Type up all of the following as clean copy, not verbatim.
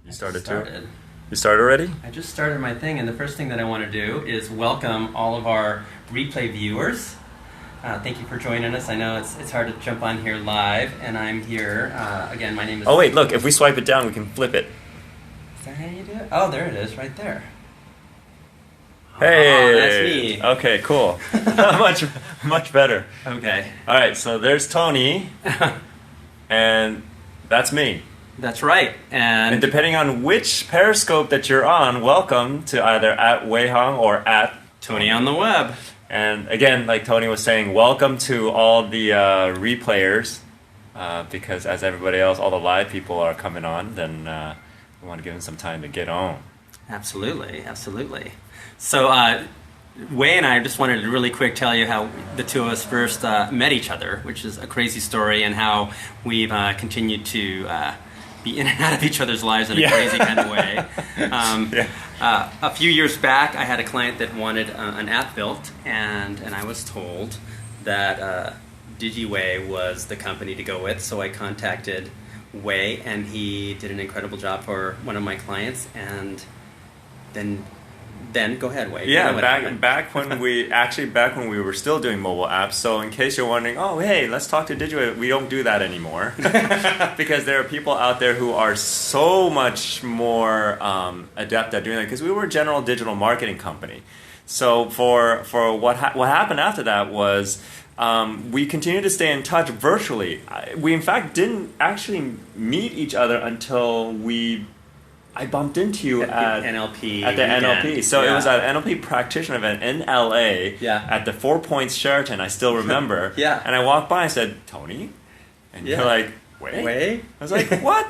You started too? You started already? I just started my thing, and the first thing that I want to do is welcome all of our replay viewers. Thank you for joining us. I know it's hard to jump on here live, and I'm here. Again, my name is... Oh, wait, look. If we swipe it down, we can flip it. Is that how you do it? Oh, there it is, right there. Hey! Oh, that's me. Okay, cool. much better. Okay. All right, so there's Tony, and that's me. That's right. And depending on which Periscope that you're on, welcome to either at Wei Hong or at Tony on the web. And again, like Tony was saying, welcome to all the replayers, because as everybody else, all the live people are coming on, then we want to give them some time to get on. Absolutely, absolutely. So Wei and I just wanted to really quick tell you how the two of us first met each other, which is a crazy story, and how we've continued to be in and out of each other's lives in a crazy kind of way. A few years back, I had a client that wanted an app built, and I was told that DigiWay was the company to go with, so I contacted Wei, and he did an incredible job for one of my clients, and then go ahead, Wei. Yeah, back when we were still doing mobile apps. So in case you're wondering, oh hey, let's talk to DigiWay, we don't do that anymore because there are people out there who are so much more adept at doing that. Because we were a general digital marketing company. So for what happened after that was we continued to stay in touch virtually. We in fact didn't actually meet each other until I bumped into you at NLP. At the NLP. So it was at an NLP practitioner event in LA at the Four Points Sheraton, I still remember. And I walked by and said, Tony? And you're like, Wei? I was like, what?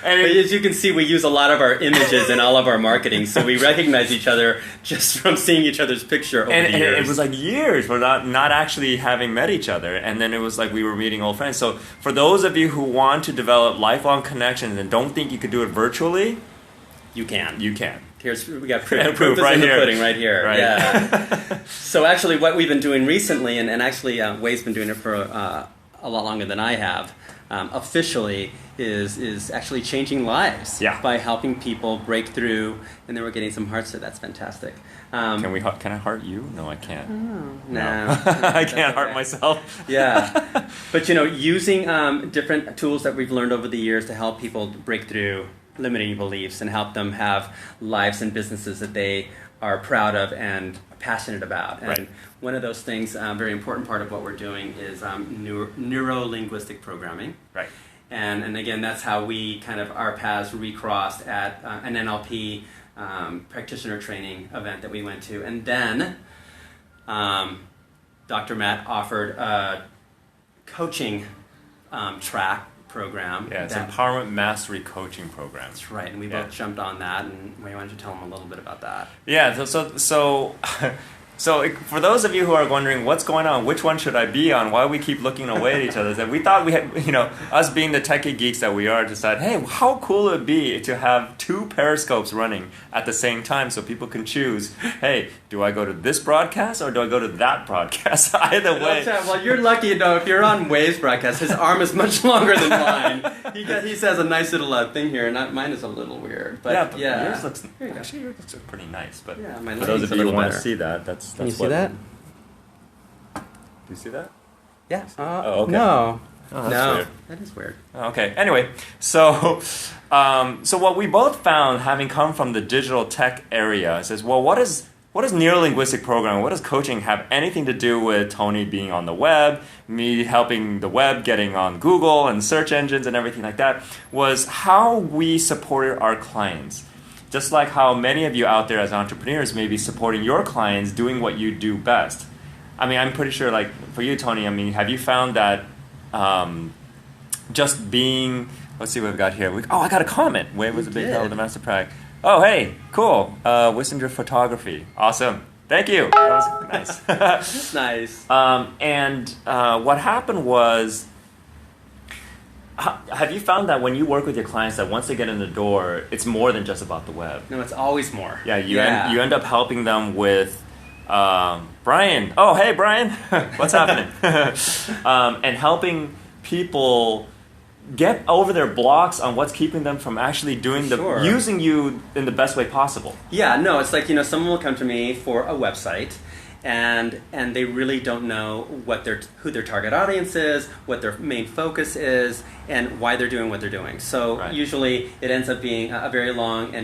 And but as you can see, we use a lot of our images in all of our marketing, so we recognize each other just from seeing each other's picture over the years. And it was like years we're not actually having met each other, and then it was like we were meeting old friends. So for those of you who want to develop lifelong connections and don't think you could do it virtually, you can. You can. We got proof right in the pudding right here. Right. Yeah. So actually what we've been doing recently, and actually Wei's been doing it for a lot longer than I have, officially is actually changing lives by helping people break through, and then we're getting some hearts, so that's fantastic. Can I heart you? No, I can't. No. I can't heart myself. Yeah. But using different tools that we've learned over the years to help people break through limiting beliefs and help them have lives and businesses that they are proud of and passionate about. And one of those things, a very important part of what we're doing is neuro-linguistic programming. Right. And again, that's how we our paths recrossed at an NLP practitioner training event that we went to. And then Dr. Matt offered a coaching track program. Yeah, it's an Empowerment Mastery Coaching Program. That's right, and we both jumped on that, and why don't you tell them a little bit about that? Yeah, so for those of you who are wondering what's going on, which one should I be on, why we keep looking away at each other, that we thought we had, us being the techie geeks that we are, decided, hey, how cool it would be to have two Periscopes running at the same time so people can choose, hey, do I go to this broadcast or do I go to that broadcast? Either way. Well, you're lucky, if you're on Wei's broadcast, his arm is much longer than mine. He has a nice little thing here, and mine is a little weird. But yours looks pretty nice. But for those of you who want to see that, that's Can you see that? Do you see that? Yeah. Okay. No. Oh, that's weird. That is weird. Okay. Anyway, so what we both found, having come from the digital tech area, says, well, what is neuro-linguistic programming? What does coaching have anything to do with Tony being on the web, me helping the web, getting on Google and search engines and everything like that? Was how we supported our clients. Just like how many of you out there as entrepreneurs may be supporting your clients doing what you do best. I mean, I'm pretty sure, like, for you, Tony, I mean, have you found that just being... Let's see what we've got here. I got a comment. Wei was a big hell of the Master Prague. Oh, hey, cool. Wissenger Photography. Awesome. Thank you. That was nice. That's nice. And what happened was... Have you found that when you work with your clients that once they get in the door, it's more than just about the web? No, it's always more. Yeah, you end up helping them with Brian. Oh, hey, Brian. What's happening? And helping people get over their blocks on what's keeping them from actually doing Sure. using you in the best way possible. Yeah, no, it's like, someone will come to me for a website, and they really don't know who their target audience is, what their main focus is, and why they're doing what they're doing. So Right. usually it ends up being a very long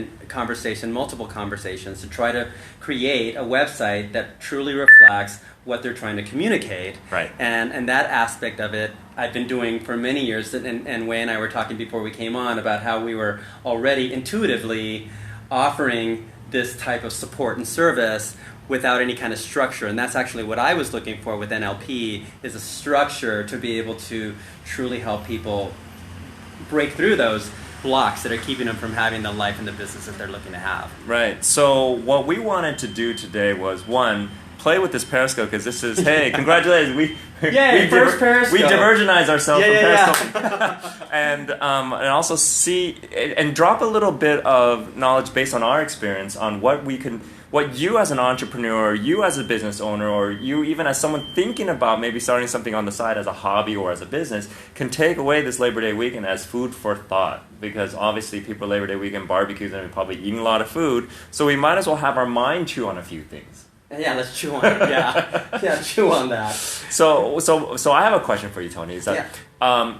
multiple conversations to try to create a website that truly reflects what they're trying to communicate. Right. And that aspect of it I've been doing for many years, and Wei and I were talking before we came on about how we were already intuitively offering this type of support and service without any kind of structure. And that's actually what I was looking for with NLP, is a structure to be able to truly help people break through those blocks that are keeping them from having the life and the business that they're looking to have. Right. So what we wanted to do today was, one, play with this Periscope, because this is, hey, congratulations, we first Periscope. We divergenize ourselves from Yeah. Periscope. and also see and drop a little bit of knowledge based on our experience on what you as an entrepreneur, you as a business owner, or you even as someone thinking about maybe starting something on the side as a hobby or as a business, can take away this Labor Day weekend as food for thought. Because obviously people Labor Day weekend barbecues and we're probably eating a lot of food, so we might as well have our mind chew on a few things. Yeah, let's chew on it. Yeah, chew on that. So I have a question for you, Tony. Is that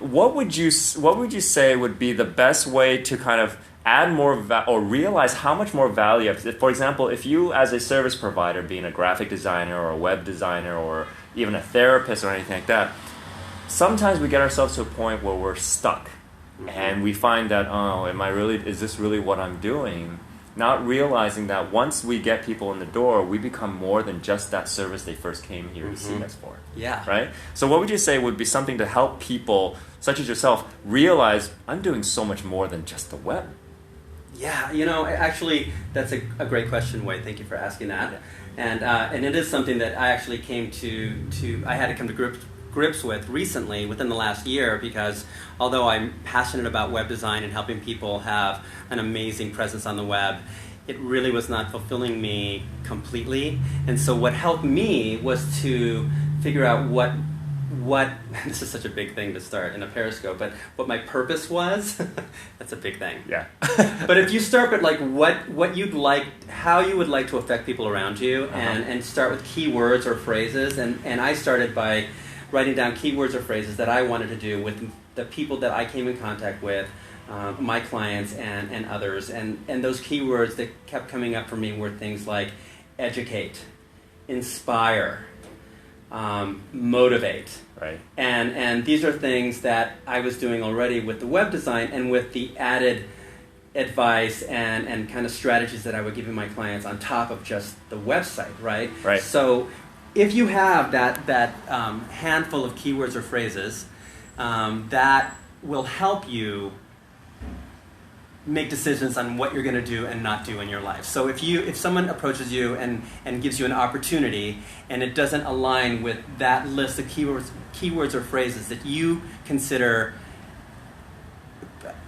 what would you say would be the best way to kind of add more or realize how much more value? For example, if you as a service provider, being a graphic designer or a web designer or even a therapist or anything like that, sometimes we get ourselves to a point where we're stuck, and we find that, is this really what I'm doing? Not realizing that once we get people in the door, we become more than just that service they first came here to see us for. Yeah. Right? So what would you say would be something to help people, such as yourself, realize I'm doing so much more than just the web? Yeah, actually, that's a great question, Wade. Thank you for asking that. And it is something that I actually came I had to come to grips with recently, within the last year, because although I'm passionate about web design and helping people have an amazing presence on the web, it really was not fulfilling me completely. And so what helped me was to figure out what this is such a big thing to start in a Periscope, but what my purpose was. That's a big thing. Yeah. But if you start with like what you'd like, how you would like to affect people around you, and start with keywords or phrases, and I started by writing down keywords or phrases that I wanted to do with the people that I came in contact with, my clients and others. And those keywords that kept coming up for me were things like educate, inspire, motivate. Right. And these are things that I was doing already with the web design, and with the added advice and kind of strategies that I would give my clients on top of just the website, right? Right. So if you have that handful of keywords or phrases, that will help you make decisions on what you're going to do and not do in your life. So if someone approaches you and gives you an opportunity, and it doesn't align with that list of keywords or phrases that you consider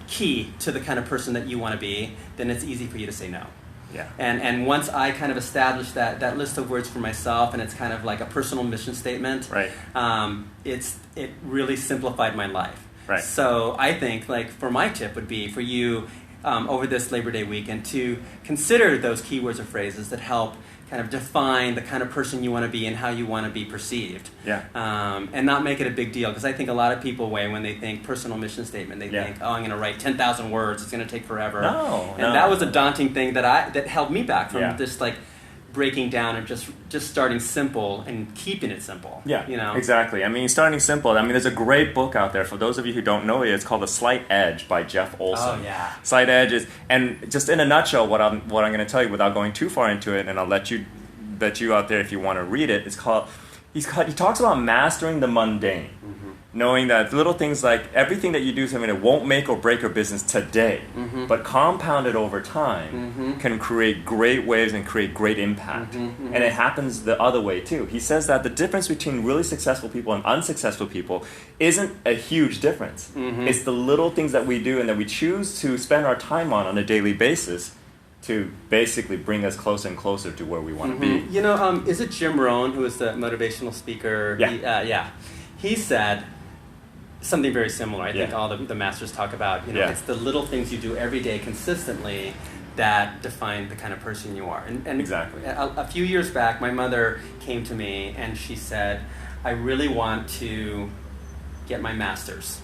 key to the kind of person that you want to be, then it's easy for you to say no. Yeah. And once I kind of established that list of words for myself, and it's kind of like a personal mission statement, Right. It really simplified my life. Right. So I think, like, for my tip would be for you over this Labor Day weekend to consider those keywords or phrases that help kind of define the kind of person you want to be and how you want to be perceived. Yeah. And not make it a big deal, because I think a lot of people, when they think personal mission statement, they think, I'm going to write 10,000 words, it's going to take forever. No. That was a daunting thing that held me back from just like breaking down and just starting simple and keeping it simple. Yeah, exactly. I mean, starting simple. I mean, there's a great book out there. For those of you who don't know it, it's called The Slight Edge by Jeff Olson. Oh, yeah. Slight Edge is, and just in a nutshell, what I'm going to tell you without going too far into it, and I'll let you out there if you want to read it. It's called. He talks about mastering the mundane. Mm-hmm. Knowing that little things like everything that you do, something that won't make or break your business today, but compounded over time, can create great waves and create great impact. And it happens the other way too. He says that the difference between really successful people and unsuccessful people isn't a huge difference. It's the little things that we do and that we choose to spend our time on a daily basis to basically bring us closer and closer to where we want to be. Is it Jim Rohn, who is the motivational speaker? Yeah. He said, something very similar. I think Yeah. all the masters talk about, Yeah. it's the little things you do every day consistently that define the kind of person you are. And Exactly. a few years back, my mother came to me and she said, I really want to get my master's.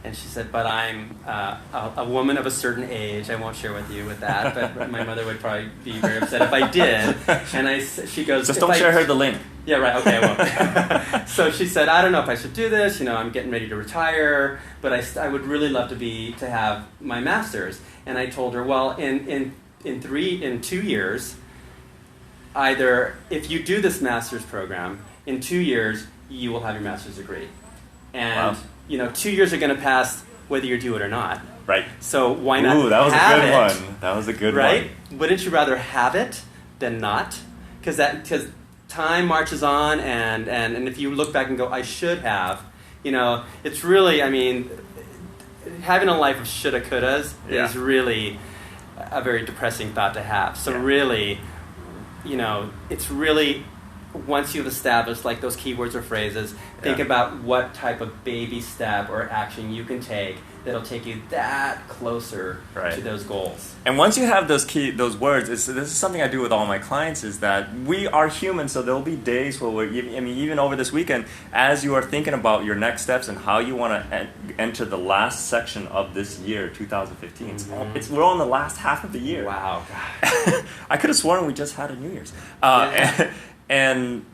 And she said, but I'm a woman of a certain age. I won't share with you with that, but my mother would probably be very upset if I did. And she goes, Just don't share her the link. Yeah, right, okay, I won't. So she said, I don't know if I should do this, I'm getting ready to retire, but I would really love to have my master's. And I told her, well, in 2 years, either if you do this master's program, in 2 years, you will have your master's degree. And, Wow. 2 years are going to pass whether you do it or not. Right. So why not Ooh, that was have a good it, one. That was a good right? one. Wouldn't you rather have it than not? Because time marches on, and if you look back and go, I should have, it's really, having a life of shoulda, couldas Yeah. is really a very depressing thought to have. So really, it's really, once you've established like those keywords or phrases, think about what type of baby step or action you can take that'll take you that closer to those goals. And once you have those words, this is something I do with all my clients, is that we are human, so there'll be days where even over this weekend, as you are thinking about your next steps and how you want to enter the last section of this year, 2015. Mm-hmm. We're on the last half of the year. Wow. God. I could have sworn we just had a New Year's. And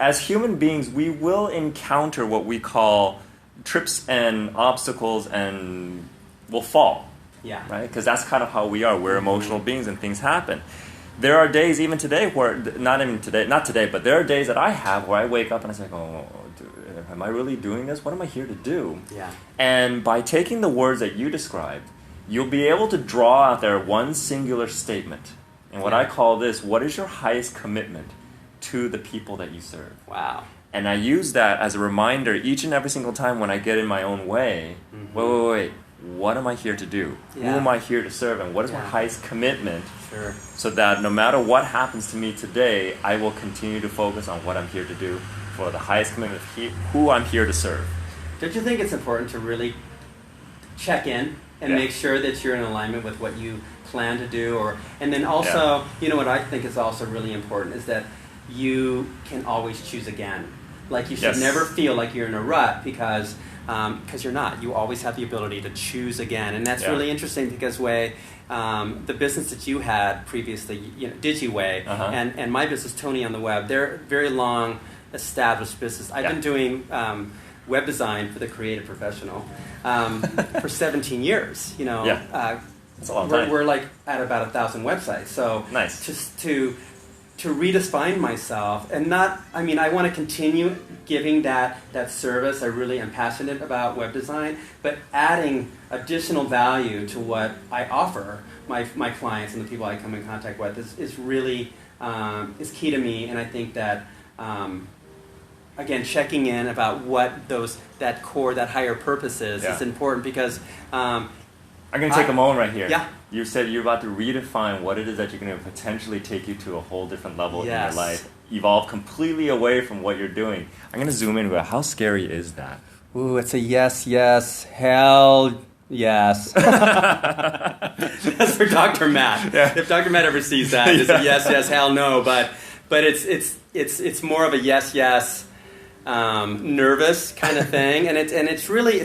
as human beings, we will encounter what we call trips and obstacles, and we'll fall. Yeah. Right? Because that's kind of how we are. We're emotional beings, and things happen. There are days, even today, where not today, but there are days that I have where I wake up and I say, "Oh, am I really doing this? What am I here to do?" Yeah. And by taking the words that you described, you'll be able to draw out there one singular statement. And what I call this: what is your highest commitment to the people that you serve? Wow. And I use that as a reminder each and every single time when I get in my own way. Wait. What am I here to do? Yeah. Who am I here to serve? And what is my highest commitment? Sure. So that no matter what happens to me today, I will continue to focus on what I'm here to do for the highest commitment of who I'm here to serve. Don't you think it's important to really check in and make sure that you're in alignment with what you plan to do? And then also, what I think is also really important is that you can always choose again. Like you should never feel like you're in a rut because you're not. You always have the ability to choose again, and that's really interesting because the business that you had previously, DigiWay, and my business, Tony on the Web, they're very long established business. I've been doing web design for the creative professional for 17 years. That's a long time. We're like at about 1,000 websites. So nice. Just to redefine myself and I want to continue giving that service. I really am passionate about web design, but adding additional value to what I offer my clients and the people I come in contact with is really is key to me. And I think that again, checking in about what that core, that higher purpose is important because I'm going to take a moment right here. Yeah. You said you're about to redefine what it is that you're going to potentially take you to a whole different level in your life. Evolve completely away from what you're doing. I'm going to zoom in. How scary is that? Ooh, it's a yes, hell yes. That's for Dr. Matt. Yeah. If Dr. Matt ever sees that, it's a yes, hell no. But it's more of a yes, nervous kind of thing, and it's really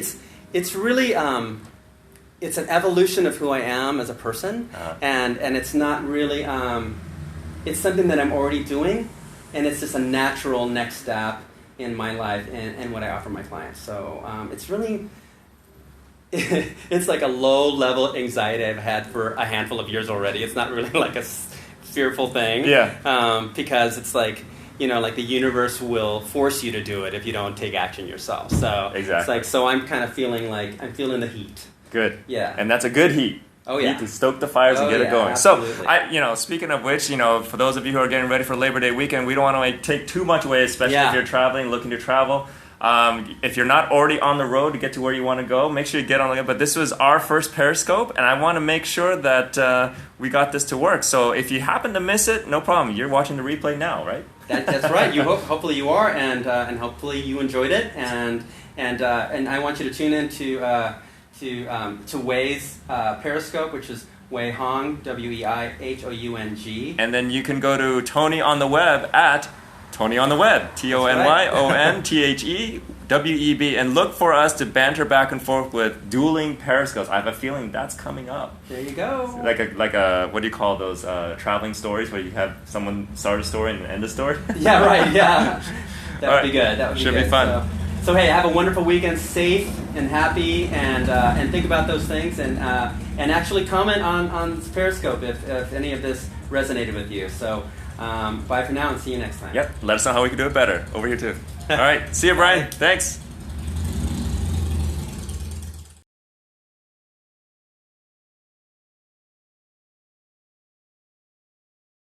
it's an evolution of who I am as a person, and it's not really it's something that I'm already doing, and it's just a natural next step in my life and what I offer my clients. So it's really it's like a low level anxiety I've had for a handful of years already. It's not really like a fearful thing, because it's like like the universe will force you to do it if you don't take action yourself. So it's like I'm kind of feeling like I'm feeling the heat. Good. Yeah. And that's a good heat. Oh, yeah. Heat to stoke the fires and get it going. Absolutely. So, speaking of which, for those of you who are getting ready for Labor Day weekend, we don't want to take too much away, especially if you're traveling, looking to travel. If you're not already on the road to get to where you want to go, make sure you get on the road. But this was our first Periscope, and I want to make sure that we got this to work. So if you happen to miss it, no problem. You're watching the replay now, right? That's right. Hopefully you are, and hopefully you enjoyed it, and And I want you to tune in to Wei's Periscope, which is Wei Hong, Weihoung. And then you can go to Tony on the Web at Tony on the Web, TonyOnTheWeb, and look for us to banter back and forth with dueling Periscopes. I have a feeling that's coming up. There you go. Like a what do you call those traveling stories where you have someone start a story and end a story? Yeah, right. Yeah, that would be good. That would be Should good. be fun. So hey, have a wonderful weekend, safe and happy, and think about those things, and actually comment on Periscope if any of this resonated with you. So bye for now, and see you next time. Yep. Let us know how we can do it better over here too. All right. See you, Brian. Thanks.